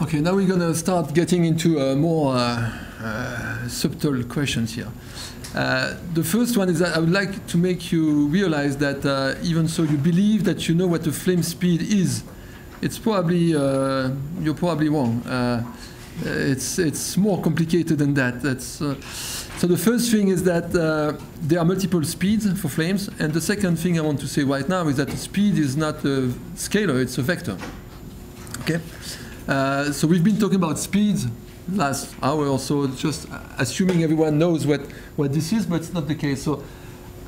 Okay, now we're going to start getting into more subtle questions here. The first one is that I would like to make you realize that even so you believe that you know what the flame speed is, it's probably, you're probably wrong. It's more complicated than that. So the first thing is that there are multiple speeds for flames, and the second thing I want to say right now is that the speed is not a scalar, it's a vector. Okay? So we've been talking about speeds last hour or so, just assuming everyone knows what this is, but it's not the case. So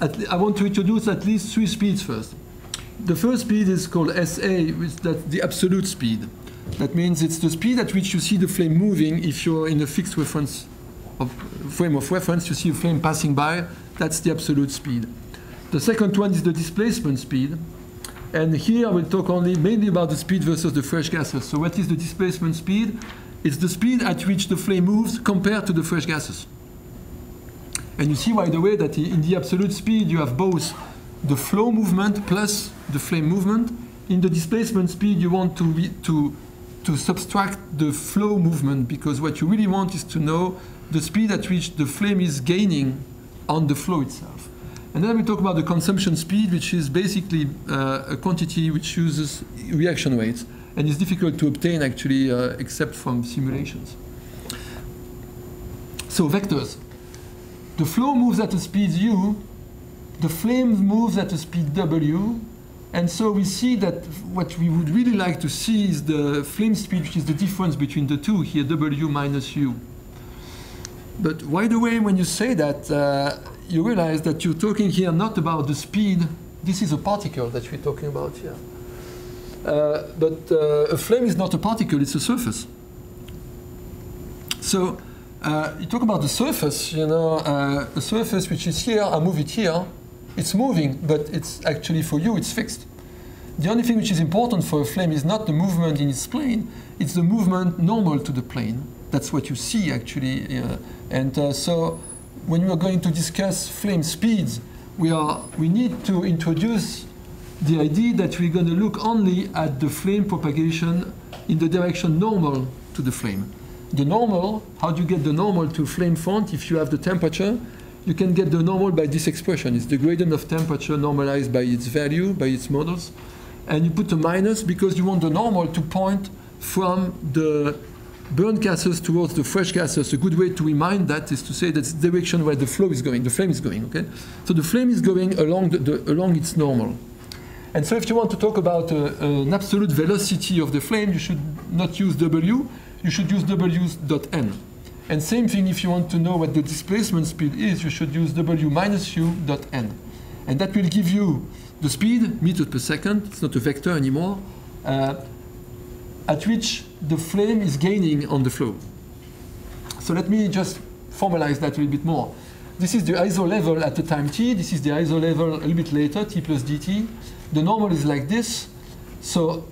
I want to introduce at least three speeds first. The first speed is called SA, which is the absolute speed. That means it's the speed at which you see the flame moving. If you're in a fixed frame of reference, you see a flame passing by, that's the absolute speed. The second one is the displacement speed. And here I will talk mainly about the speed versus the fresh gases. So what is the displacement speed? It's the speed at which the flame moves compared to the fresh gases. And you see, by the way, that in the absolute speed you have both the flow movement plus the flame movement. In the displacement speed you want to subtract the flow movement, because what you really want is to know the speed at which the flame is gaining on the flow itself. And then we talk about the consumption speed, which is basically a quantity which uses reaction rates and is difficult to obtain actually except from simulations. So vectors. The flow moves at a speed u, the flame moves at a speed w, and so we see that what we would really like to see is the flame speed, which is the difference between the two, here w minus u. But by the way, when you say that, you realize that you're talking here not about the speed. This is a particle that we're talking about here. But a flame is not a particle, it's a surface. So you talk about the surface, you know, a surface which is here, I move it here, it's moving, but it's actually for you, it's fixed. The only thing which is important for a flame is not the movement in its plane, it's the movement normal to the plane. That's what you see actually. So when we are going to discuss flame speeds, we need to introduce the idea that we're going to look only at the flame propagation in the direction normal to the flame. The normal, how do you get the normal to flame front? If you have the temperature, you can get the normal by this expression. It's the gradient of temperature normalized by its value, by its models. And you put a minus because you want the normal to point from the burnt gases towards the fresh gases. A good way to remind that is to say that's the direction where the flow is going, the flame is going, okay? So the flame is going along, along its normal. And so if you want to talk about an absolute velocity of the flame, you should not use W, you should use W.n. And same thing if you want to know what the displacement speed is, you should use W minus U.n. And that will give you the speed, meters per second, it's not a vector anymore, at which the flame is gaining on the flow. So let me just formalize that a little bit more. This is the ISO level at the time t. This is the ISO level a little bit later, t plus dt. The normal is like this. So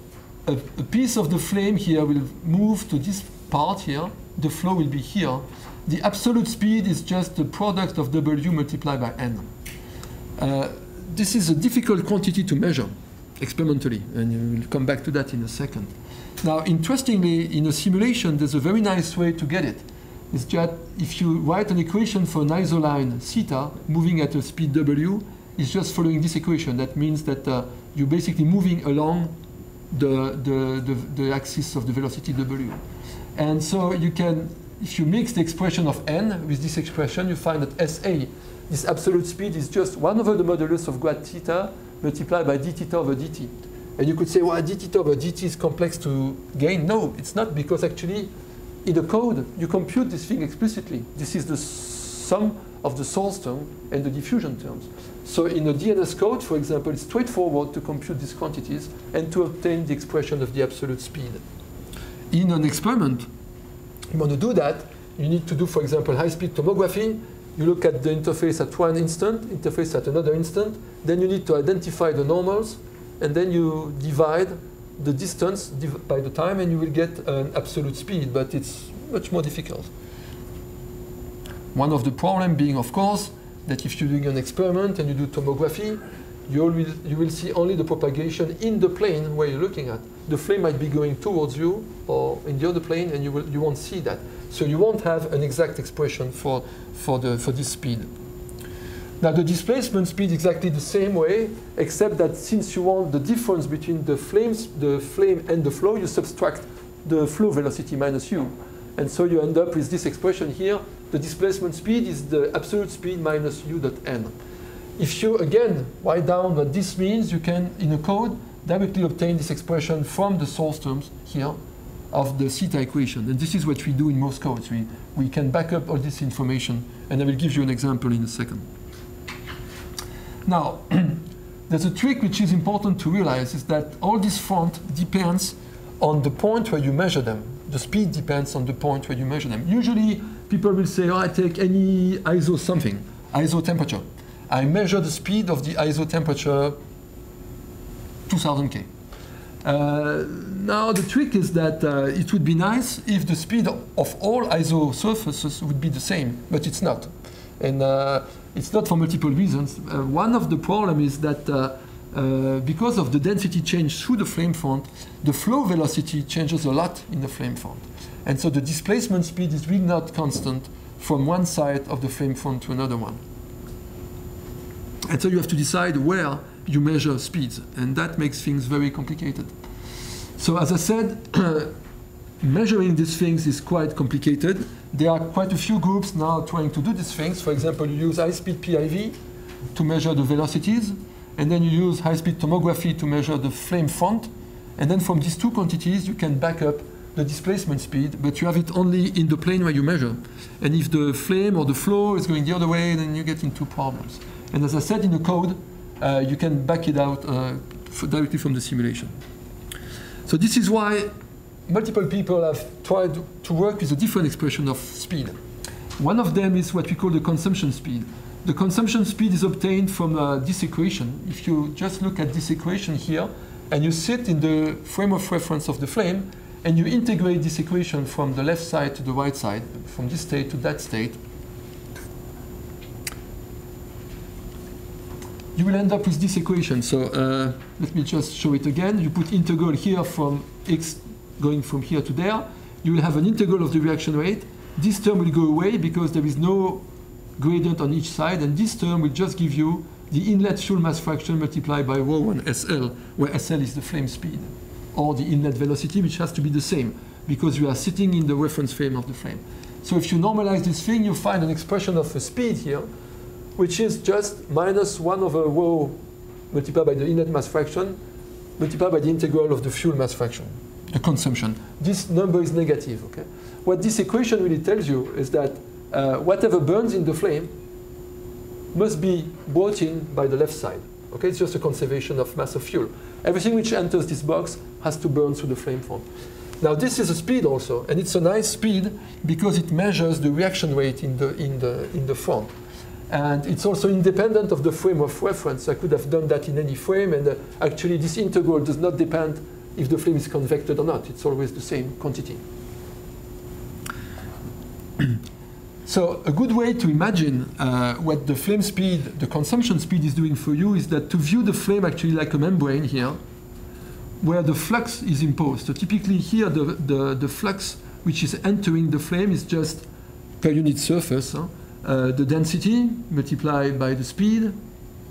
a piece of the flame here will move to this part here. The flow will be here. The absolute speed is just the product of W multiplied by n. This is a difficult quantity to measure experimentally, and we'll come back to that in a second. Now, interestingly, in a simulation, there's a very nice way to get it. It's just if you write an equation for an isoline theta moving at a speed w, it's just following this equation. That means that you're basically moving along the axis of the velocity w. And so you can, if you mix the expression of n with this expression, you find that SA, this absolute speed, is just 1 over the modulus of grad theta multiplied by d theta over dt. And you could say, well, d theta over dt is complex to gain. No, it's not, because actually in the code, you compute this thing explicitly. This is the sum of the source term and the diffusion terms. So in a DNS code, for example, it's straightforward to compute these quantities and to obtain the expression of the absolute speed. In an experiment, you want to do that, you need to do, for example, high-speed tomography. You look at the interface at one instant, interface at another instant. Then you need to identify the normals, and then you divide the distance by the time, and you will get an absolute speed, but it's much more difficult. One of the problems being, of course, that if you're doing an experiment and you do tomography, you will see only the propagation in the plane where you're looking at. The flame might be going towards you or in the other plane, and you won't see that. So you won't have an exact expression for this speed. Now the displacement speed is exactly the same way, except that since you want the difference between the flame and the flow, you subtract the flow velocity minus u. And so you end up with this expression here. The displacement speed is the absolute speed minus u dot n. If you, again, write down what this means, you can, in a code, directly obtain this expression from the source terms here of the theta equation. And this is what we do in most codes. We can back up all this information, and I will give you an example in a second. Now, there's a trick which is important to realize, is that all this front depends on the point where you measure them. The speed depends on the point where you measure them. Usually, people will say, oh, I take any ISO something, ISO temperature. I measure the speed of the ISO temperature 2000 K. Now, the trick is that it would be nice if the speed of all ISO surfaces would be the same, but it's not. And it's not for multiple reasons. One of the problems is that because of the density change through the flame front, the flow velocity changes a lot in the flame front. And so the displacement speed is really not constant from one side of the flame front to another one. And so you have to decide where you measure speeds, and that makes things very complicated. So as I said, measuring these things is quite complicated. There are quite a few groups now trying to do these things. For example, you use high-speed PIV to measure the velocities, and then you use high-speed tomography to measure the flame front. And then from these two quantities, you can back up the displacement speed, but you have it only in the plane where you measure. And if the flame or the flow is going the other way, then you get into problems. And as I said in the code, you can back it out directly from the simulation. So this is why multiple people have tried to work with a different expression of speed. One of them is what we call the consumption speed. The consumption speed is obtained from this equation. If you just look at this equation here, and you sit in the frame of reference of the flame, and you integrate this equation from the left side to the right side, from this state to that state, you will end up with this equation. So let me just show it again. You put integral here from x going from here to there. You will have an integral of the reaction rate. This term will go away because there is no gradient on each side, and this term will just give you the inlet fuel mass fraction multiplied by ρ1 SL, where SL is the flame speed, or the inlet velocity, which has to be the same, because you are sitting in the reference frame of the flame. So if you normalize this thing, you find an expression of a speed here, which is just minus 1 over ρ multiplied by the inlet mass fraction, multiplied by the integral of the fuel mass fraction, the consumption. This number is negative, okay? What this equation really tells you is that whatever burns in the flame must be brought in by the left side. Okay, it's just a conservation of mass of fuel. Everything which enters this box has to burn through the flame front. Now this is a speed also, and it's a nice speed because it measures the reaction rate in the front. And it's also independent of the frame of reference. I could have done that in any frame, and actually this integral does not depend if the flame is convected or not. It's always the same quantity. So a good way to imagine what the flame speed, the consumption speed is doing for you is that to view the flame actually like a membrane here, where the flux is imposed. So typically here the flux which is entering the flame is just per unit surface, the density multiplied by the speed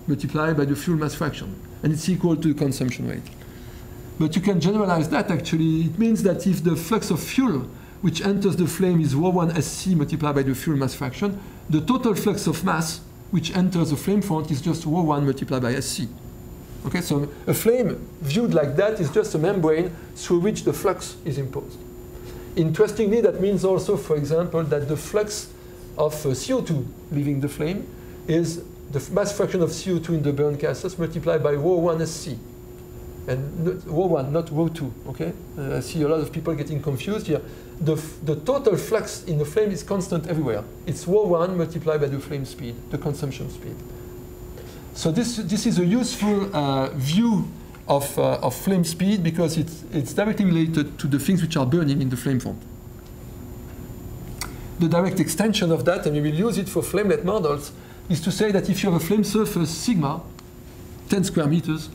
multiplied by the fuel mass fraction, and it's equal to the consumption rate. But you can generalize that actually. It means that if the flux of fuel which enters the flame is ρ1 SC multiplied by the fuel mass fraction, the total flux of mass which enters the flame front is just ρ1 multiplied by SC. Okay, so a flame viewed like that is just a membrane through which the flux is imposed. Interestingly, that means also, for example, that the flux of CO2 leaving the flame is the mass fraction of CO2 in the burn gases multiplied by ρ1 SC. And ρ1, not ρ2, okay? I see a lot of people getting confused here. The total flux in the flame is constant everywhere. It's ρ1 multiplied by the flame speed, the consumption speed. So this is a useful view of flame speed because it's directly related to the things which are burning in the flame front. The direct extension of that, and we will use it for flamelet models, is to say that if you have a flame surface sigma 10 square meters.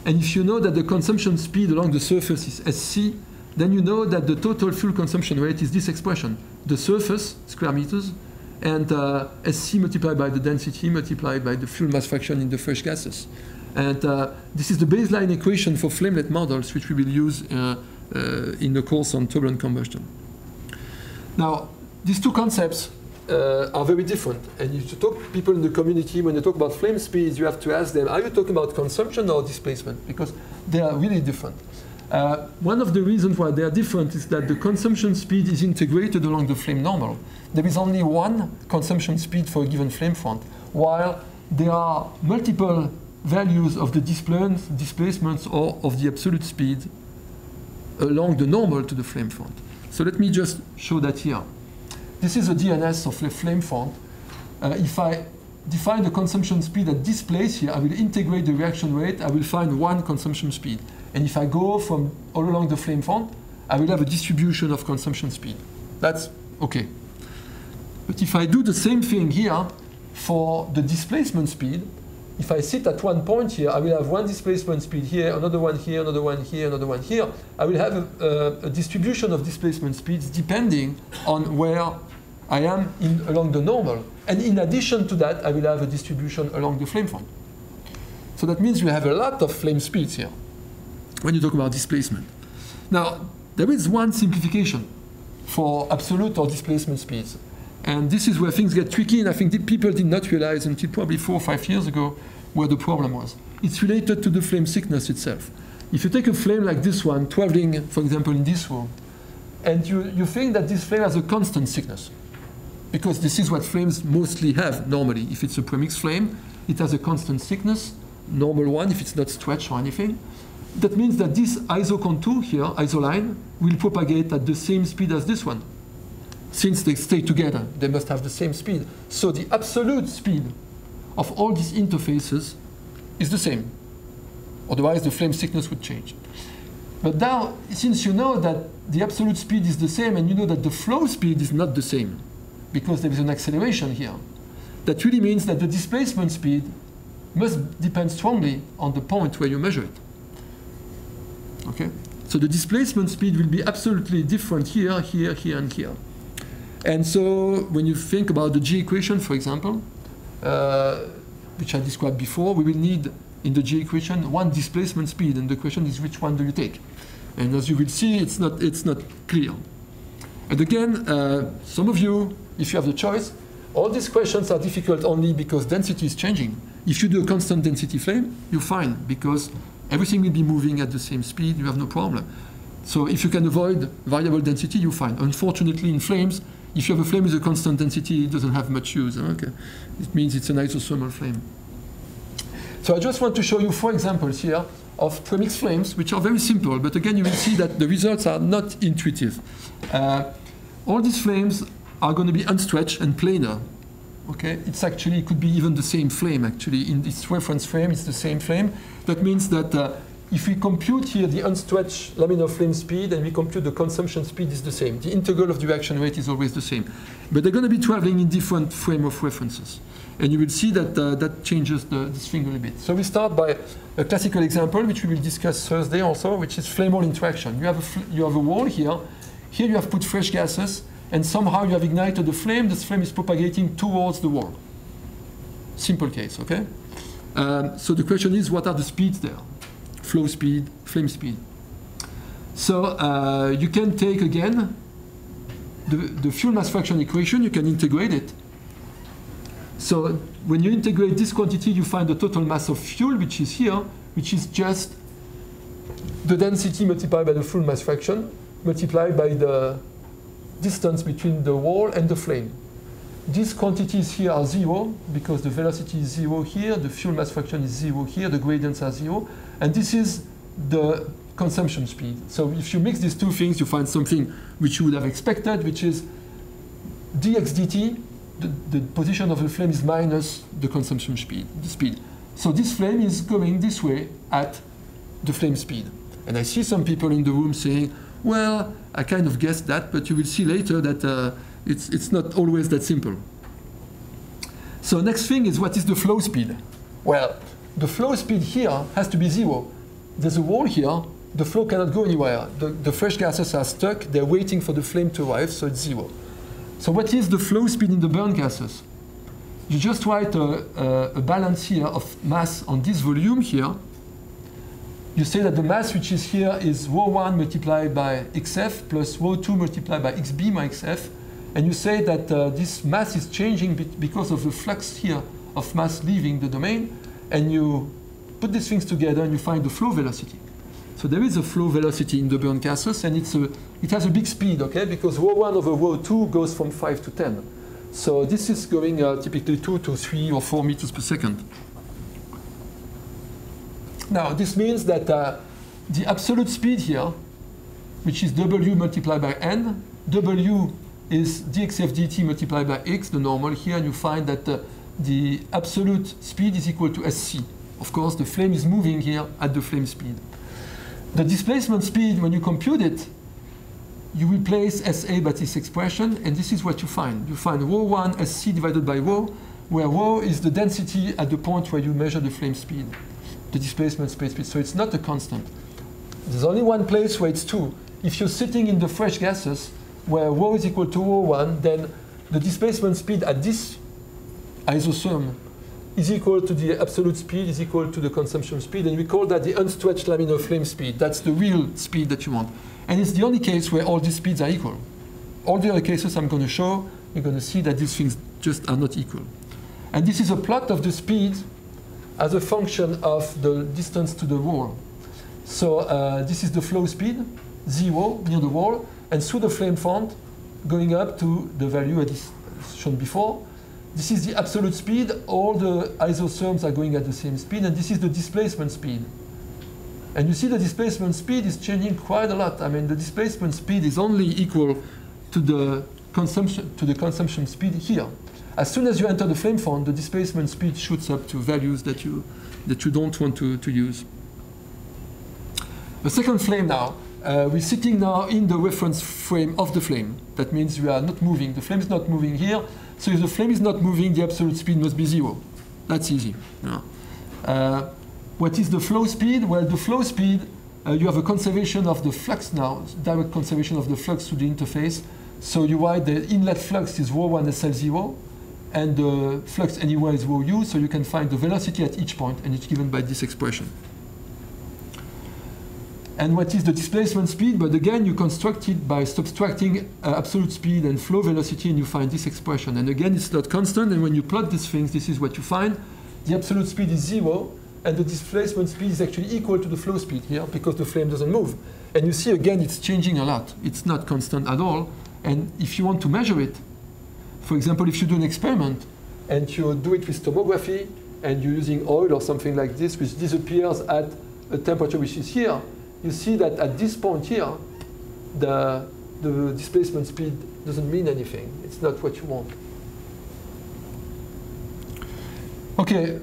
And if you know that the consumption speed along the surface is SC, then you know that the total fuel consumption rate is this expression, the surface, square meters, and SC multiplied by the density multiplied by the fuel mass fraction in the fresh gases. And this is the baseline equation for flamelet models, which we will use in the course on turbulent combustion. Now, these two concepts are very different. And if you talk to people in the community, when you talk about flame speeds, you have to ask them, are you talking about consumption or displacement? Because they are really different. One of the reasons why they are different is that the consumption speed is integrated along the flame normal. There is only one consumption speed for a given flame front, while there are multiple values of the displacements or of the absolute speed along the normal to the flame front. So let me just show that here. This is a DNS of a flame front. If I define the consumption speed at this place here, I will integrate the reaction rate, I will find one consumption speed. And if I go from all along the flame front, I will have a distribution of consumption speed. That's okay. But if I do the same thing here for the displacement speed, if I sit at one point here, I will have one displacement speed here, another one here, another one here, another one here. I will have a distribution of displacement speeds depending on where I am along the normal. And in addition to that, I will have a distribution along the flame front. So that means you have a lot of flame speeds here when you talk about displacement. Now, there is one simplification for absolute or displacement speeds. And this is where things get tricky, and I think people did not realize until probably 4 or 5 years ago where the problem was. It's related to the flame thickness itself. If you take a flame like this one, traveling, for example, in this room, and you think that this flame has a constant thickness, because this is what flames mostly have normally. If it's a premix flame, it has a constant thickness, normal one, if it's not stretched or anything. That means that this isocontour here, isoline, will propagate at the same speed as this one. Since they stay together, they must have the same speed. So the absolute speed of all these interfaces is the same. Otherwise, the flame thickness would change. But now, since you know that the absolute speed is the same, and you know that the flow speed is not the same, because there is an acceleration here, that really means that the displacement speed must depend strongly on the point where you measure it. Okay? So the displacement speed will be absolutely different here, here, here, and here. And so when you think about the G equation, for example, which I described before, we will need in the G equation one displacement speed, and the question is which one do you take? And as you will see, it's not clear. And again, some of you, if you have the choice, all these questions are difficult only because density is changing. If you do a constant density flame, you're fine, because everything will be moving at the same speed, you have no problem. So if you can avoid variable density, you're fine. Unfortunately, in flames, if you have a flame with a constant density, it doesn't have much use. Okay. It means it's an isothermal flame. So I just want to show you 4 examples here of premix flames, which are very simple, but again, you will see that the results are not intuitive. All these flames are going to be unstretched and planar. Okay, it's actually, it could be even the same flame, actually. In this reference frame, it's the same flame. That means that if we compute here the unstretched laminar flame speed and we compute the consumption speed is the same. The integral of the reaction rate is always the same. But they're going to be traveling in different frame of references. And you will see that that changes this thing a little bit. So we start by a classical example, which we will discuss Thursday also, which is flame wall interaction. You have a wall here. Here you have put fresh gases, and somehow you have ignited the flame. This flame is propagating towards the wall. Simple case, okay? So the question is, what are the speeds there? Flow speed, flame speed. So you can take, again, the fuel mass fraction equation, you can integrate it. So when you integrate this quantity, you find the total mass of fuel, which is here, which is just the density multiplied by the fuel mass fraction, multiplied by the distance between the wall and the flame. These quantities here are 0, because the velocity is 0 here, the fuel mass fraction is 0 here, the gradients are 0, and this is the consumption speed. So if you mix these two things, you find something which you would have expected, which is dx dt, the position of the flame is minus the consumption speed, the speed. So this flame is going this way at the flame speed. And I see some people in the room saying, well, I kind of guessed that, but you will see later that it's not always that simple. So next thing is, what is the flow speed? Well, the flow speed here has to be 0. There's a wall here. The flow cannot go anywhere. The fresh gases are stuck. They're waiting for the flame to arrive, so it's 0. So what is the flow speed in the burn gases? You just write a balance here of mass on this volume here. You say that the mass which is here is ρ1 multiplied by xf plus ρ2 multiplied by xb minus xf. And you say that this mass is changing because of the flux here of mass leaving the domain. And you put these things together and you find the flow velocity. So there is a flow velocity in the burn gases, and it has a big speed, okay? Because ρ1 over ρ2 goes from 5 to 10. So this is going typically 2 to 3 or 4 meters per second. Now, this means that the absolute speed here, which is W multiplied by N, W is dxf dt multiplied by x, the normal here, and you find that the absolute speed is equal to SC. Of course, the flame is moving here at the flame speed. The displacement speed, when you compute it, you replace SA by this expression, and this is what you find. You find ρ1 SC divided by ρ, where ρ is the density at the point where you measure the flame speed, the displacement speed. So it's not a constant. There's only one place where it's 2. If you're sitting in the fresh gases, where ρ is equal to ρ1, then the displacement speed at this isotherm is equal to the absolute speed, is equal to the consumption speed, and we call that the unstretched laminar flame speed. That's the real speed that you want. And it's the only case where all these speeds are equal. All the other cases I'm going to show, you're going to see that these things just are not equal. And this is a plot of the speed as a function of the distance to the wall. So this is the flow speed, 0 near the wall, and through the flame front, going up to the value that is shown before. This is the absolute speed. All the isotherms are going at the same speed, and this is the displacement speed. And you see the displacement speed is changing quite a lot. I mean, the displacement speed is only equal to the consumption speed here. As soon as you enter the flame front, the displacement speed shoots up to values that you don't want to use. The second flame now. We're sitting now in the reference frame of the flame. That means we are not moving. The flame is not moving here. So if the flame is not moving, the absolute speed must be 0. That's easy. Yeah. What is the flow speed? Well, the flow speed, you have a conservation of the flux now, direct conservation of the flux through the interface. So you write the inlet flux is ρ1 SL0, and the flux anywhere is ρu, so you can find the velocity at each point, and it's given by this expression. And what is the displacement speed? But again, you construct it by subtracting absolute speed and flow velocity, and you find this expression. And again, it's not constant, and when you plot these things, this is what you find. The absolute speed is 0, and the displacement speed is actually equal to the flow speed here, because the flame doesn't move. And you see, again, it's changing a lot. It's not constant at all. And if you want to measure it, for example, if you do an experiment, and you do it with tomography, and you're using oil or something like this, which disappears at a temperature which is here, you see that at this point here, the displacement speed doesn't mean anything. It's not what you want. Okay,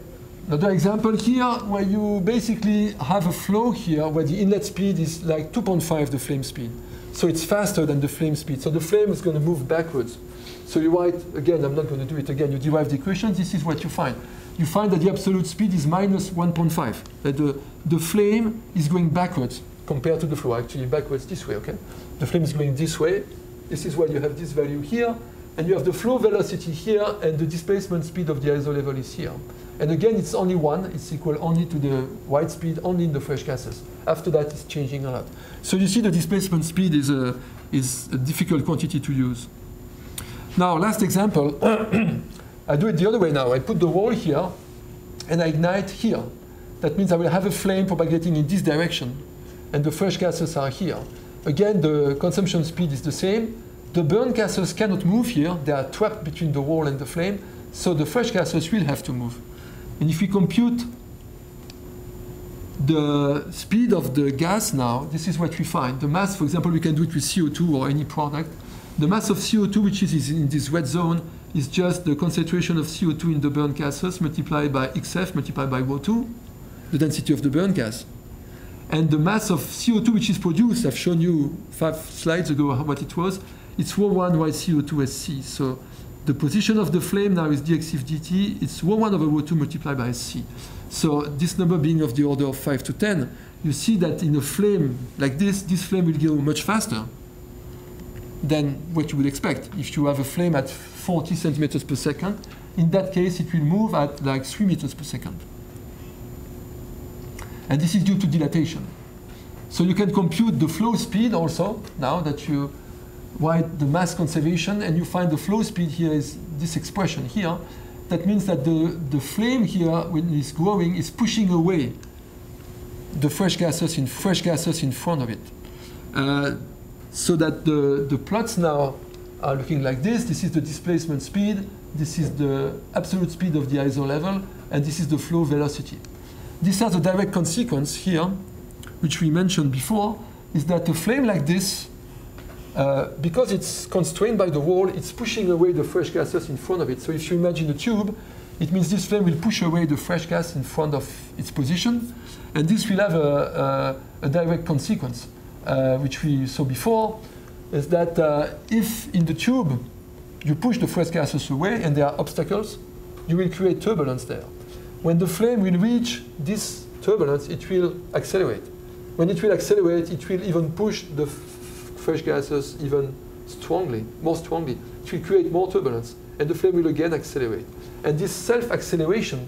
another example here where you basically have a flow here where the inlet speed is like 2.5 the flame speed. So it's faster than the flame speed. So the flame is going to move backwards. So you write, again, I'm not going to do it again, you derive the equation, this is what you find. You find that the absolute speed is minus 1.5, that the flame is going backwards compared to the flow, actually backwards this way, okay? The flame is going this way. This is why you have this value here, and you have the flow velocity here, and the displacement speed of the iso level is here. And again, it's only 1, it's equal only to the white speed, only in the fresh gases. After that, it's changing a lot. So you see the displacement speed is a difficult quantity to use. Now, last example, I do it the other way now. I put the wall here, and I ignite here. That means I will have a flame propagating in this direction, and the fresh gases are here. Again, the consumption speed is the same. The burn gases cannot move here. They are trapped between the wall and the flame, so the fresh gases will have to move. And if we compute the speed of the gas now, this is what we find. The mass, for example, we can do it with CO2 or any product. The mass of CO2, which is in this red zone, is just the concentration of CO2 in the burn gases multiplied by XF multiplied by ρ2, the density of the burn gas. And the mass of CO2 which is produced, I've shown you 5 slides ago what it was, it's ρ1 y CO2 SC. So The position of the flame now is dx if dt. It's ρ1 over ρ2 multiplied by c. So this number being of the order of 5 to 10, you see that in a flame like this flame will go much faster than what you would expect. If you have a flame at 40 centimeters per second, in that case it will move at like 3 meters per second. And this is due to dilatation. So you can compute the flow speed also, now that you write the mass conservation, and you find the flow speed here is this expression here. That means that the flame here, when it's growing, is pushing away the fresh gases in front of it. So that the plots now are looking like this. This is the displacement speed, this is the absolute speed of the ISO level, and this is the flow velocity. This has a direct consequence here, which we mentioned before, is that a flame like this, because it's constrained by the wall, it's pushing away the fresh gases in front of it. So if you imagine a tube, it means this flame will push away the fresh gas in front of its position, and this will have a direct consequence, which we saw before, is that if in the tube you push the fresh gases away and there are obstacles, you will create turbulence there. When the flame will reach this turbulence, it will accelerate. When it will accelerate, it will even push the fresh gases even more strongly. It will create more turbulence, and the flame will again accelerate. And this self-acceleration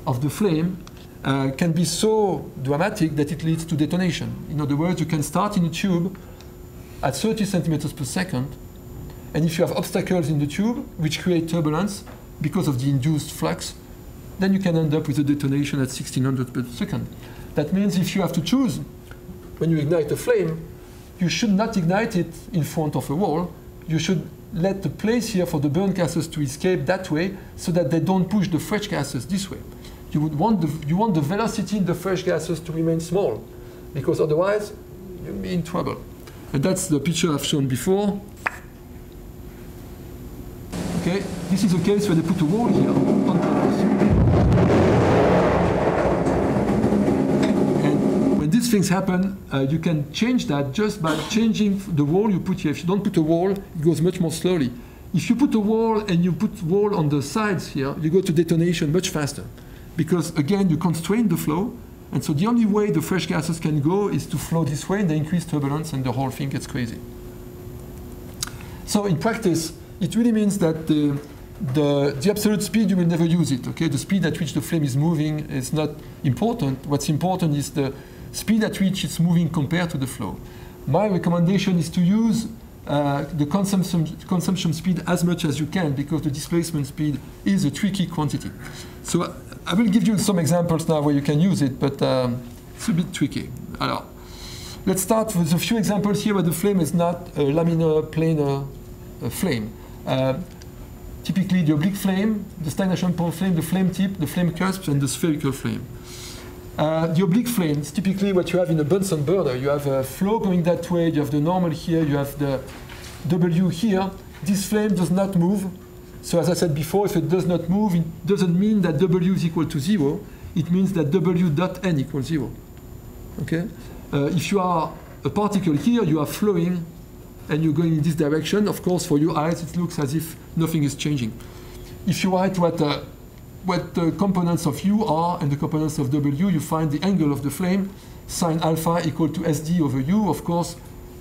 of the flame can be so dramatic that it leads to detonation. In other words, you can start in a tube at 30 centimeters per second, and if you have obstacles in the tube which create turbulence because of the induced flux, then you can end up with a detonation at 1600 per second. That means if you have to choose, when you ignite a flame, you should not ignite it in front of a wall. You should let the place here for the burnt gases to escape that way so that they don't push the fresh gases this way. You want the velocity in the fresh gases to remain small, because otherwise you'll be in trouble. And that's the picture I've shown before. Okay, this is a case where they put a wall here on purpose. And when these things happen, you can change that just by changing the wall you put here. If you don't put a wall, it goes much more slowly. If you put a wall and you put wall on the sides here, you go to detonation much faster. Because again, you constrain the flow, and so the only way the fresh gases can go is to flow this way, and they increase turbulence, and the whole thing gets crazy. So in practice, it really means that the absolute speed, you will never use it. Okay, the speed at which the flame is moving is not important. What's important is the speed at which it's moving compared to the flow. My recommendation is to use the consumption speed as much as you can, because the displacement speed is a tricky quantity. So I will give you some examples now where you can use it, but it's a bit tricky. Alors, let's start with a few examples here where the flame is not a laminar planar flame. Typically the oblique flame, the stagnation point flame, the flame tip, the flame cusp, and the spherical flame. The oblique flame is typically what you have in a Bunsen burner. You have a flow going that way, you have the normal here, you have the W here. This flame does not move. So as I said before, if it does not move, it doesn't mean that W is equal to 0. It means that W dot n equals 0. Okay? If you are a particle here, you are flowing, and you're going in this direction. Of course, for your eyes, it looks as if nothing is changing. If you write what the components of U are and the components of W, you find the angle of the flame, sine alpha equal to SD over U. Of course,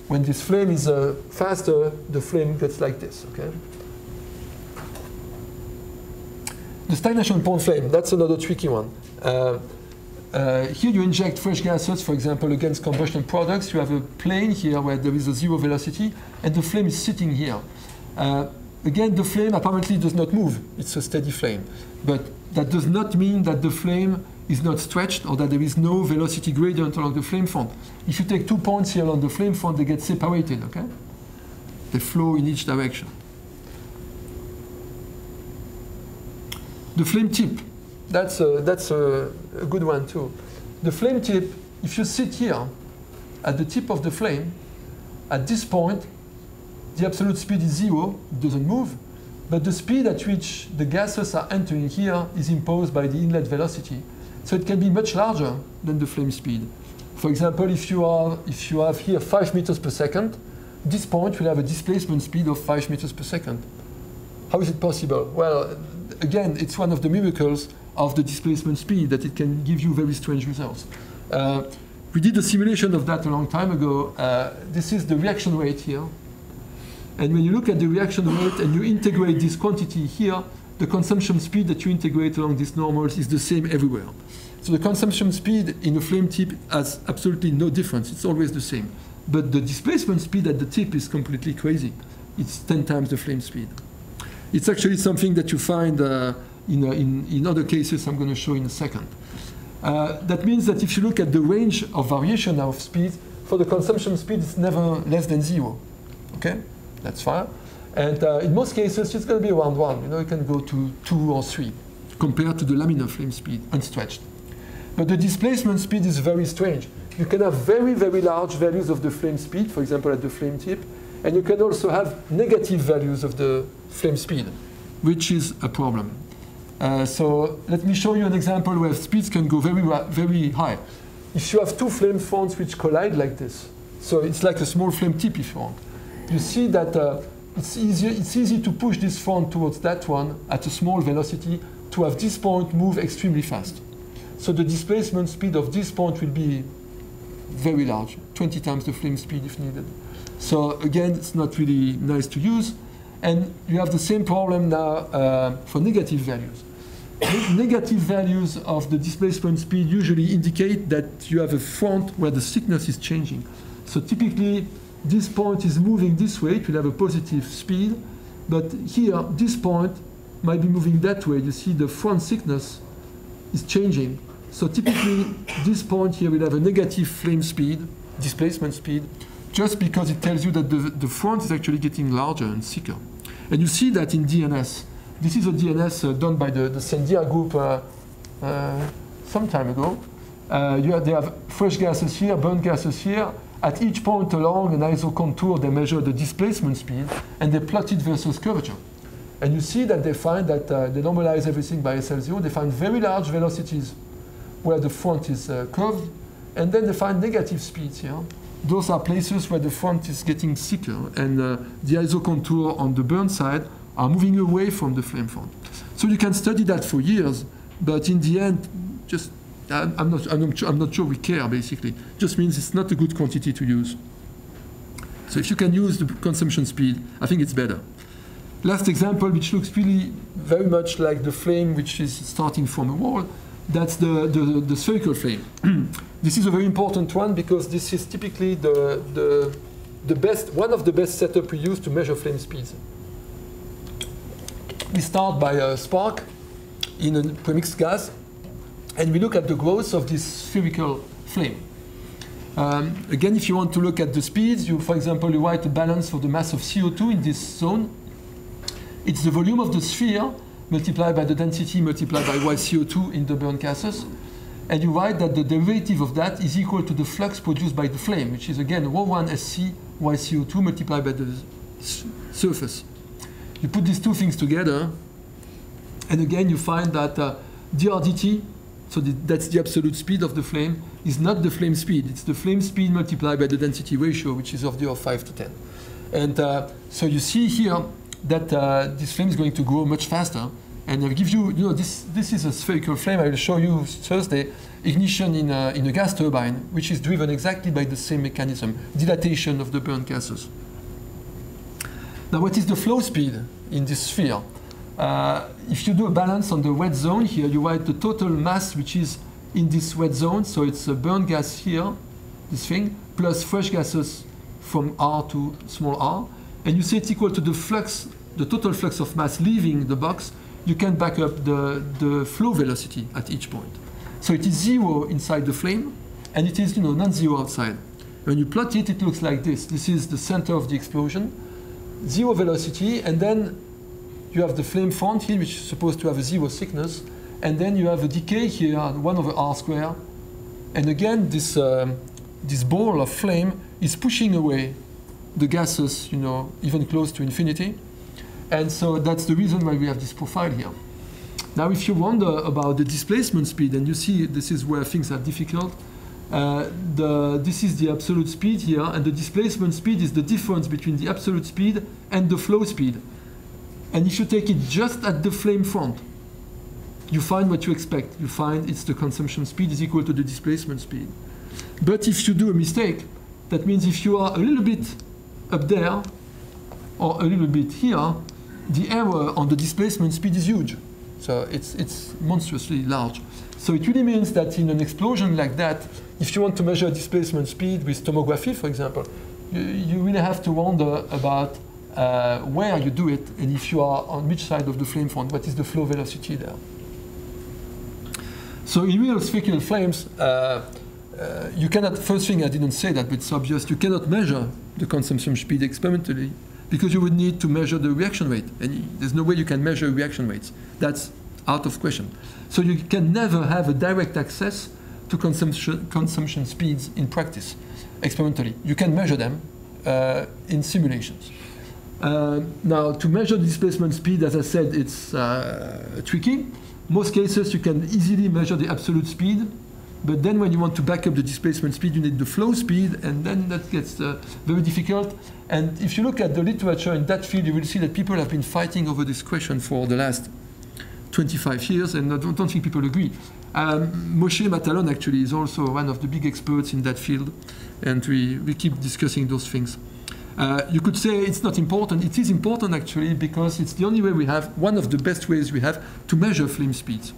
when this flame is faster, the flame gets like this. Okay? The stagnation point flame, that's another tricky one. Here you inject fresh gases, for example, against combustion products. You have a plane here where there is a zero velocity, and the flame is sitting here. Again, the flame apparently does not move. It's a steady flame. But that does not mean that the flame is not stretched or that there is no velocity gradient along the flame front. If you take 2 points here on the flame front, they get separated, okay? They flow in each direction. The flame tip, that's a good one too. The flame tip, if you sit here at the tip of the flame, at this point, the absolute speed is 0, it doesn't move, but the speed at which the gases are entering here is imposed by the inlet velocity. So it can be much larger than the flame speed. For example, if you have here 5 meters per second, this point will have a displacement speed of 5 meters per second. How is it possible? Well, again, it's one of the miracles of the displacement speed that it can give you very strange results. We did a simulation of that a long time ago. This is the reaction rate here. And when you look at the reaction rate and you integrate this quantity here, the consumption speed that you integrate along these normals is the same everywhere. So the consumption speed in a flame tip has absolutely no difference. It's always the same. But the displacement speed at the tip is completely crazy. It's 10 times the flame speed. It's actually something that you find in other cases I'm going to show in a second. That means that if you look at the range of variation of speed, for the consumption speed, it's never less than 0. Okay? That's fine. And in most cases, it's going to be around 1. You know, you can go to 2 or 3 compared to the laminar flame speed, unstretched. But the displacement speed is very strange. You can have very, very large values of the flame speed, for example, at the flame tip, and you can also have negative values of the flame speed, which is a problem. So let me show you an example where speeds can go very, very high. If you have two flame fronts which collide like this, so it's like a small flame tip if you want, you see that it's easy to push this front towards that one at a small velocity to have this point move extremely fast. So the displacement speed of this point will be very large, 20 times the flame speed if needed. So again, it's not really nice to use. And you have the same problem now for negative values. Negative values of the displacement speed usually indicate that you have a front where the thickness is changing. So typically, this point is moving this way, it will have a positive speed. But here, this point might be moving that way. You see the front thickness is changing. So typically, this point here will have a negative flame speed, displacement speed, just because it tells you that the front is actually getting larger and thicker. And you see that in DNS. This is a DNS done by the Sandia group some time ago. They have fresh gases here, burnt gases here. At each point along an ISO contour, they measure the displacement speed, and they plot it versus curvature. And you see that they find that they normalize everything by SL0. They find very large velocities where the front is curved, and then they find negative speeds here. Those are places where the front is getting thicker, and the ISO contour on the burn side are moving away from the flame front. So you can study that for years, but in the end, just I'm not sure we care, basically. Just means it's not a good quantity to use. So if you can use the consumption speed, I think it's better. Last example, which looks really very much like the flame which is starting from a wall, that's the spherical flame. This is a very important one because this is typically one of the best setups we use to measure flame speeds. We start by a spark in a premixed gas, and we look at the growth of this spherical flame. Again, if you want to look at the speeds, for example, you write a balance for the mass of CO2 in this zone. It's the volume of the sphere multiplied by the density multiplied by Y CO2 in the burn gases. And you write that the derivative of that is equal to the flux produced by the flame, which is again ρ1 SC Y CO2 multiplied by the surface. You put these two things together, and again you find that dRdt, so that's the absolute speed of the flame, is not the flame speed. It's the flame speed multiplied by the density ratio, which is of the order of 5 to 10. And so you see here that this flame is going to grow much faster. And I'll give you, this is a spherical flame. I will show you Thursday, ignition in a gas turbine, which is driven exactly by the same mechanism, dilatation of the burnt gases. Now, what is the flow speed in this sphere? If you do a balance on the wet zone here, you write the total mass which is in this wet zone. So it's a burnt gas here, this thing, plus fresh gases from R to small r. And you say it's equal to the flux, the total flux of mass leaving the box. You can back up the flow velocity at each point. So it is 0 inside the flame, and it is non-zero outside. When you plot it, it looks like this. This is the center of the explosion, 0 velocity, and then you have the flame front here, which is supposed to have a 0 thickness, and then you have a decay here, 1 over r squared. And again, this ball of flame is pushing away the gases, even close to infinity. And so that's the reason why we have this profile here. Now, if you wonder about the displacement speed, and you see this is where things are difficult, this is the absolute speed here, and the displacement speed is the difference between the absolute speed and the flow speed. And if you take it just at the flame front, you find what you expect. You find it's the consumption speed is equal to the displacement speed. But if you do a mistake, that means if you are a little bit up there or a little bit here, the error on the displacement speed is huge. So it's monstrously large. So it really means that in an explosion like that, if you want to measure displacement speed with tomography, for example, you really have to wonder about where you do it and if you are on which side of the flame front, what is the flow velocity there. So in real spherical flames, you cannot, first thing I didn't say that, but it's obvious, you cannot measure the consumption speed experimentally because you would need to measure the reaction rate. And there's no way you can measure reaction rates. That's out of question. So you can never have a direct access to consumption speeds in practice, experimentally. You can measure them in simulations. Now, to measure the displacement speed, as I said, it's tricky. Most cases, you can easily measure the absolute speed, but then when you want to back up the displacement speed, you need the flow speed, and then that gets very difficult. And if you look at the literature in that field, you will see that people have been fighting over this question for the last 25 years, and I don't think people agree. Moshe Matalon actually is also one of the big experts in that field, and we keep discussing those things. You could say it's not important. It is important actually because it's the only way we have, one of the best ways we have to measure flame speeds.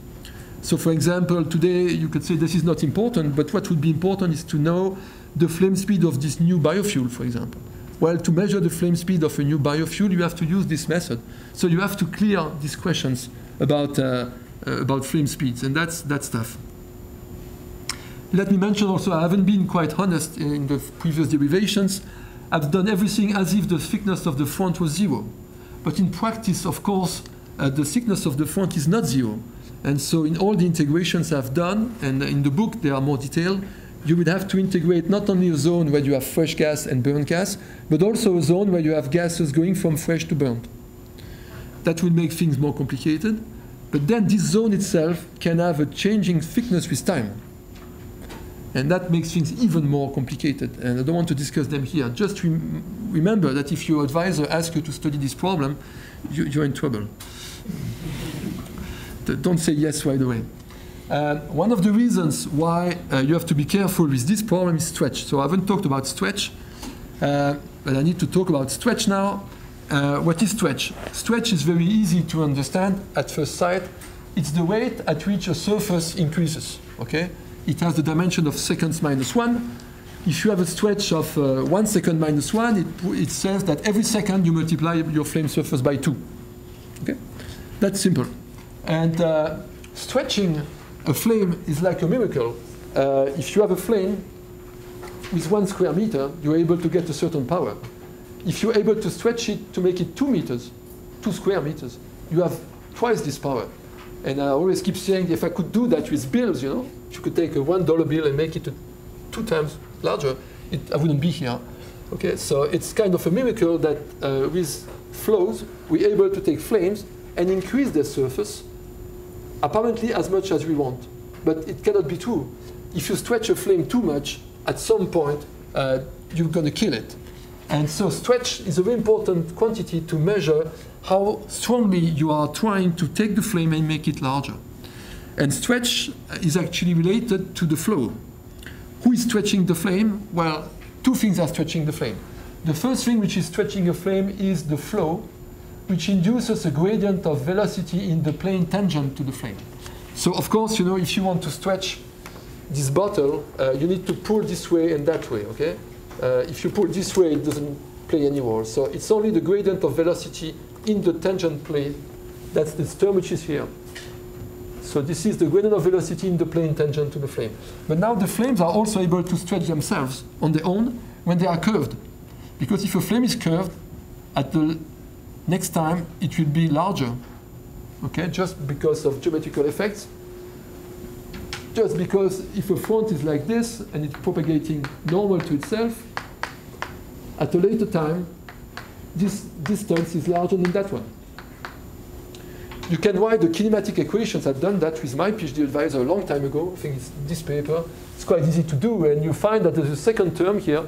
So for example, today you could say this is not important, but what would be important is to know the flame speed of this new biofuel, for example. Well, to measure the flame speed of a new biofuel, you have to use this method. So you have to clear these questions about flame speeds, and that's tough. Let me mention also, I haven't been quite honest in the previous derivations. I've done everything as if the thickness of the front was 0. But in practice, of course, the thickness of the front is not 0. And so in all the integrations I've done, and in the book they are more detailed, you would have to integrate not only a zone where you have fresh gas and burnt gas, but also a zone where you have gases going from fresh to burnt. That will make things more complicated. But then this zone itself can have a changing thickness with time. And that makes things even more complicated. And I don't want to discuss them here. Just remember that if your advisor asks you to study this problem, you're in trouble. Don't say yes right away. One of the reasons why you have to be careful with this problem is stretch. So I haven't talked about stretch, but I need to talk about stretch now. What is stretch? Stretch is very easy to understand at first sight. It's the rate at which a surface increases. Okay? It has the dimension of seconds minus 1. If you have a stretch of 1 second minus 1, it says that every second you multiply your flame surface by 2. Okay? That's simple. And stretching a flame is like a miracle. If you have a flame with 1 square meter, you're able to get a certain power. If you're able to stretch it to make it 2 meters, 2 square meters, you have twice this power. And I always keep saying, if I could do that with bills, you know, if you could take a $1 bill and make it 2 times larger, I wouldn't be here. Okay, so it's kind of a miracle that with flows, we're able to take flames and increase their surface apparently as much as we want. But it cannot be true. If you stretch a flame too much, at some point, you're going to kill it. And so stretch is a very important quantity to measure how strongly you are trying to take the flame and make it larger. And stretch is actually related to the flow. Who is stretching the flame? Well, 2 things are stretching the flame. The first thing which is stretching a flame is the flow, which induces a gradient of velocity in the plane tangent to the flame. So of course, you know, if you want to stretch this bottle, you need to pull this way and that way, okay? If you pull this way, it doesn't play any role. So it's only the gradient of velocity in the tangent plane. That's this term which is here. So this is the gradient of velocity in the plane tangent to the flame. But now the flames are also able to stretch themselves on their own when they are curved. Because if a flame is curved, at the next time it will be larger. Okay, just because of geometrical effects. Just because if a front is like this and it's propagating normal to itself, at a later time, this distance is larger than that one. You can write the kinematic equations. I've done that with my PhD advisor a long time ago. I think it's this paper. It's quite easy to do. And you find that there's a second term here,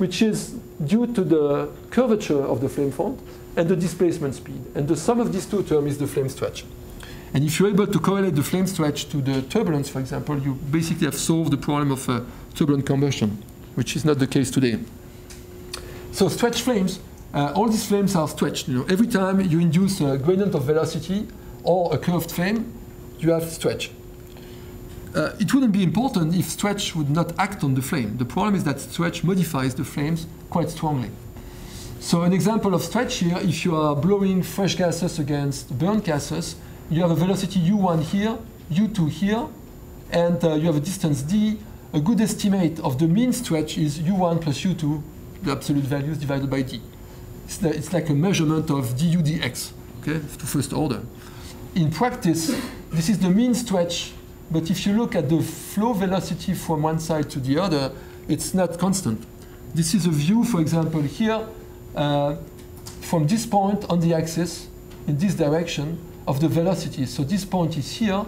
which is due to the curvature of the flame front and the displacement speed. And the sum of these two terms is the flame stretch. And if you're able to correlate the flame stretch to the turbulence, for example, you basically have solved the problem of turbulent combustion, which is not the case today. So stretch flames, all these flames are stretched. Every time you induce a gradient of velocity or a curved flame, you have stretch. It wouldn't be important if stretch would not act on the flame. The problem is that stretch modifies the flames quite strongly. So an example of stretch here, if you are blowing fresh gases against burnt gases, you have a velocity u1 here, u2 here, and you have a distance d. A good estimate of the mean stretch is u1 plus u2, the absolute values divided by d. It's like a measurement of du dx, okay, to first order. In practice, this is the mean stretch, but if you look at the flow velocity from one side to the other, it's not constant. This is a view, for example, here, from this point on the axis, in this direction, of the velocity. So this point is here.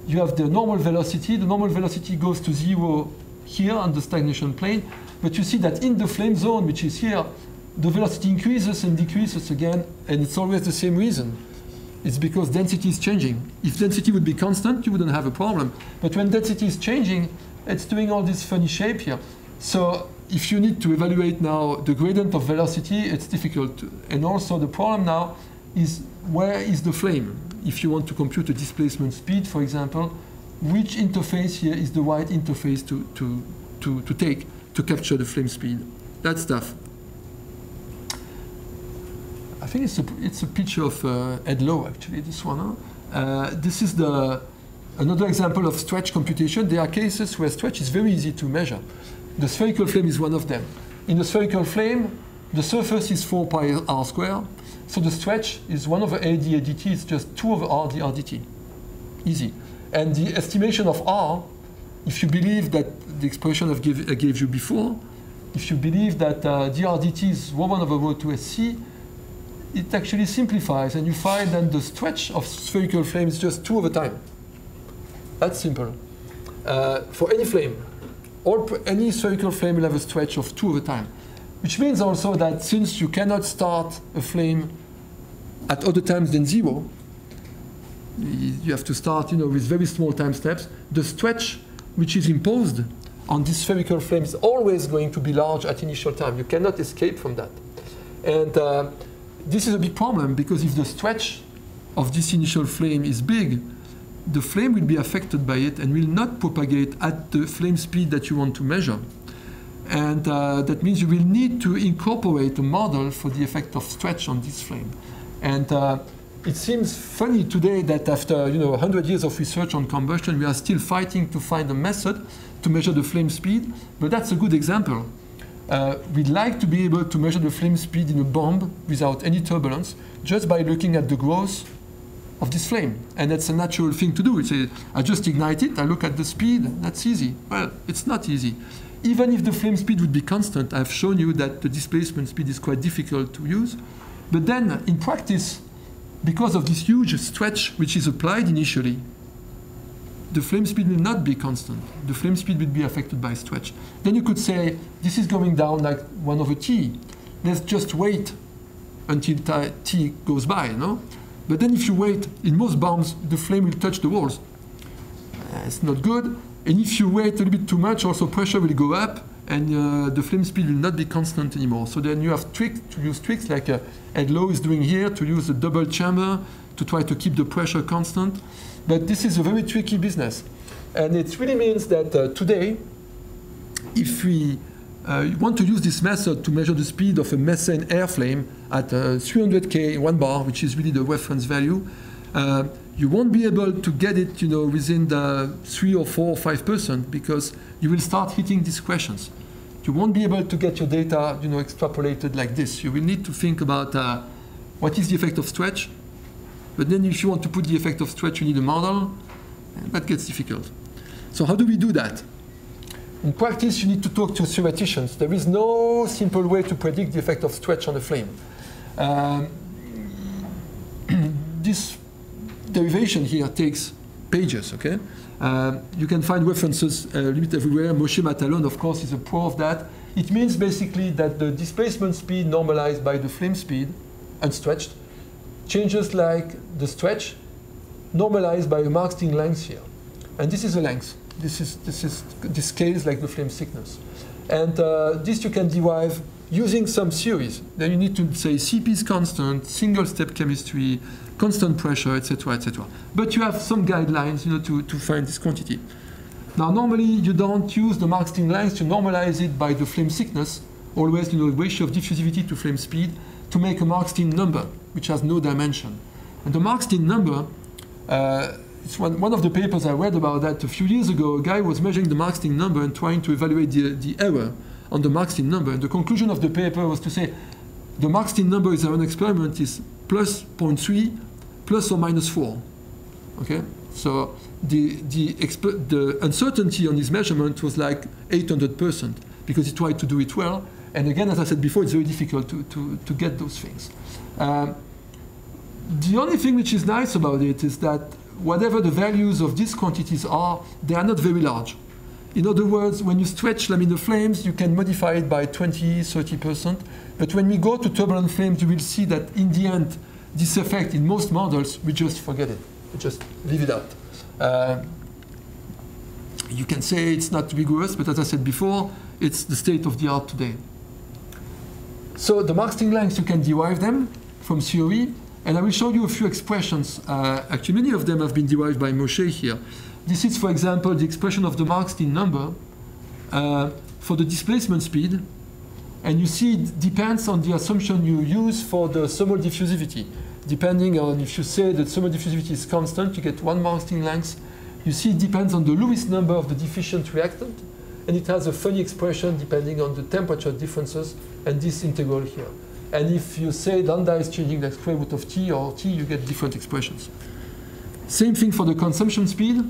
You have the normal velocity. The normal velocity goes to 0 here on the stagnation plane. But you see that in the flame zone, which is here, the velocity increases and decreases again, and it's always the same reason. It's because density is changing. If density would be constant, you wouldn't have a problem. But when density is changing, it's doing all this funny shape here. So if you need to evaluate now the gradient of velocity, it's difficult. And also the problem now is where is the flame? If you want to compute a displacement speed, for example, which interface here is the right interface to take to capture the flame speed? That's tough. I think it's a picture of Ed Lowe, actually, this one. Huh? This is another example of stretch computation. There are cases where stretch is very easy to measure. The spherical flame is one of them. In a spherical flame, the surface is 4 pi r squared. So the stretch is 1 over AD ADT. It's just 2 over RD RDT. Easy. And the estimation of R, if you believe that the expression I gave you before, if you believe that dRdt is rho 1 over rho 2 SC, it actually simplifies, and you find that the stretch of spherical flame is just 2 over time. That's simple. For any flame, any spherical flame will have a stretch of 2 over time, which means also that since you cannot start a flame at other times than 0, you have to start, with very small time steps. The stretch which is imposed on this spherical flame is always going to be large at initial time. You cannot escape from that. And this is a big problem, because if the stretch of this initial flame is big, the flame will be affected by it and will not propagate at the flame speed that you want to measure. And that means you will need to incorporate a model for the effect of stretch on this flame. And it seems funny today that after 100 years of research on combustion, we are still fighting to find a method to measure the flame speed. But that's a good example. We'd like to be able to measure the flame speed in a bomb without any turbulence, just by looking at the growth of this flame. And that's a natural thing to do. I just ignite it, I look at the speed, that's easy. Well, it's not easy. Even if the flame speed would be constant, I've shown you that the displacement speed is quite difficult to use. But then, in practice, because of this huge stretch which is applied initially, the flame speed will not be constant. The flame speed will be affected by stretch. Then you could say, this is going down like 1 over t. Let's just wait until t goes by, no? But then if you wait, in most bombs, the flame will touch the walls. It's not good. And if you wait a little bit too much, also pressure will go up, and the flame speed will not be constant anymore. So then you have to use tricks like Ed Lowe is doing here, to use a double chamber to try to keep the pressure constant. But this is a very tricky business. And it really means that today, if we want to use this method to measure the speed of a methane air flame at 300 K 1 bar, which is really the reference value, you won't be able to get it, within the 3 or 4 or 5%, because you will start hitting these questions. You won't be able to get your data, extrapolated like this. You will need to think about what is the effect of stretch. But then if you want to put the effect of stretch, you need a model, and that gets difficult. So how do we do that? In practice, you need to talk to theoreticians. There is no simple way to predict the effect of stretch on a flame. This derivation here takes pages, okay? You can find references a little bit everywhere. Moshe Matalon, of course, is a pro of that. It means basically that the displacement speed normalized by the flame speed, unstretched, changes like the stretch normalized by a Markstein length here. And this is a length. This scales like the flame thickness. And this you can derive using some theories. Then you need to say Cp is constant, single-step chemistry, constant pressure, etc., etc. But you have some guidelines, to find this quantity. Now, normally you don't use the Markstein length to normalize it by the flame thickness. Always, the ratio of diffusivity to flame speed to make a Markstein number, which has no dimension. And the Markstein number, it's one of the papers I read about that a few years ago. A guy was measuring the Markstein number and trying to evaluate the error on the Markstein number. And the conclusion of the paper was to say the Markstein number is an experiment is plus 0.3 plus or minus 4. Okay? So the uncertainty on his measurement was like 800% because he tried to do it well. And again, as I said before, it's very difficult to get those things. The only thing which is nice about it is that whatever the values of these quantities are, they are not very large. In other words, when you stretch laminar flames, you can modify it by 20, 30%. But when we go to turbulent flames, you will see that in the end, this effect in most models, we just forget it. We just leave it out. You can say it's not rigorous, but as I said before, it's the state of the art today. So the Markstein lengths, you can derive them from theory. And I will show you a few expressions. Actually, many of them have been derived by Moshe here. This is, for example, the expression of the Markstein number for the displacement speed. And you see it depends on the assumption you use for the thermal diffusivity. Depending on if you say that thermal diffusivity is constant, you get one Markstein length. You see it depends on the Lewis number of the deficient reactant. And it has a funny expression depending on the temperature differences and this integral here. And if you say lambda is changing like square root of t or t, you get different expressions. Same thing for the consumption speed.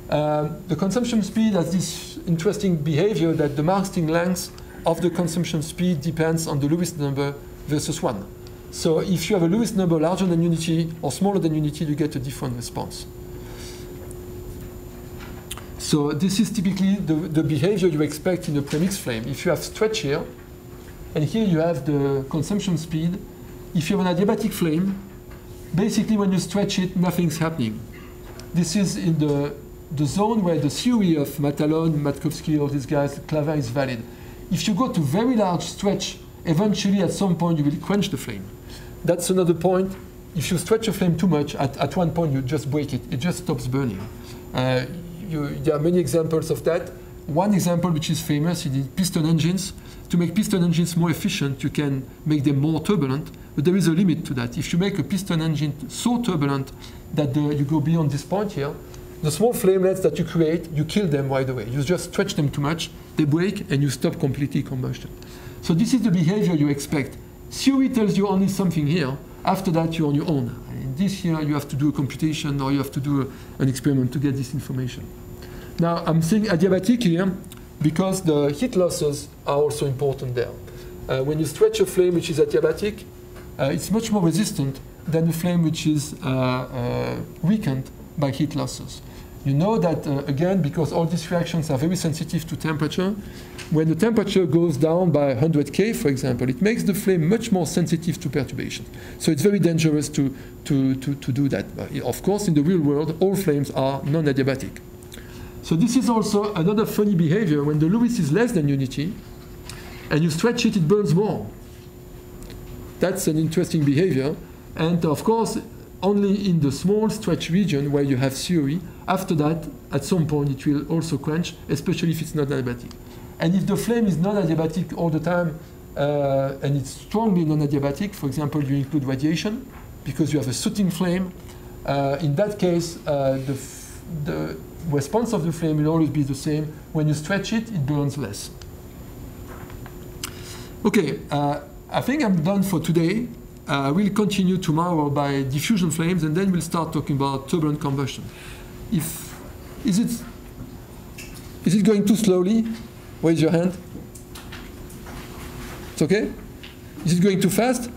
The consumption speed has this interesting behavior that the Markstein length of the consumption speed depends on the Lewis number versus 1. So if you have a Lewis number larger than unity or smaller than unity, you get a different response. So this is typically the behavior you expect in a premix flame. If you have stretch here, and here you have the consumption speed. If you have an adiabatic flame, basically when you stretch it, nothing's happening. This is in the zone where the theory of Matalon, Matkovsky, all these guys, Clavin is valid. If you go to very large stretch, eventually at some point you will quench the flame. That's another point. If you stretch a flame too much, at one point you just break it. It just stops burning. There are many examples of that. One example which is famous is piston engines. To make piston engines more efficient, you can make them more turbulent, but there is a limit to that. If you make a piston engine so turbulent that you go beyond this point here, the small flamelets that you create, you kill them right away. You just stretch them too much, they break, and you stop completely combustion. So this is the behavior you expect. Theory tells you only something here. After that, you're on your own. In this here, you have to do a computation or you have to do an experiment to get this information. Now, I'm saying adiabatic here, because the heat losses are also important there. When you stretch a flame which is adiabatic, it's much more resistant than a flame which is weakened by heat losses. You know that, again, because all these reactions are very sensitive to temperature, when the temperature goes down by 100 K, for example, it makes the flame much more sensitive to perturbation. So it's very dangerous to do that. Of course, in the real world, all flames are non-adiabatic. So this is also another funny behavior. When the Lewis is less than unity, and you stretch it, it burns more. That's an interesting behavior. And of course, only in the small stretch region where you have theory, after that, at some point, it will also quench, especially if it's not adiabatic. And if the flame is non-adiabatic all the time, and it's strongly non-adiabatic, for example, you include radiation, because you have a sooting flame, in that case, the response of the flame will always be the same. When you stretch it, it burns less. Okay, I think I'm done for today. We'll continue tomorrow by diffusion flames, and then we'll start talking about turbulent combustion. Is it going too slowly? Raise your hand. It's okay? Is it going too fast?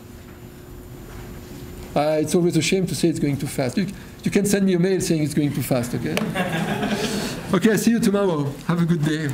It's always a shame to say it's going too fast. You can send me a mail saying it's going too fast, okay? Okay, see you tomorrow. Have a good day.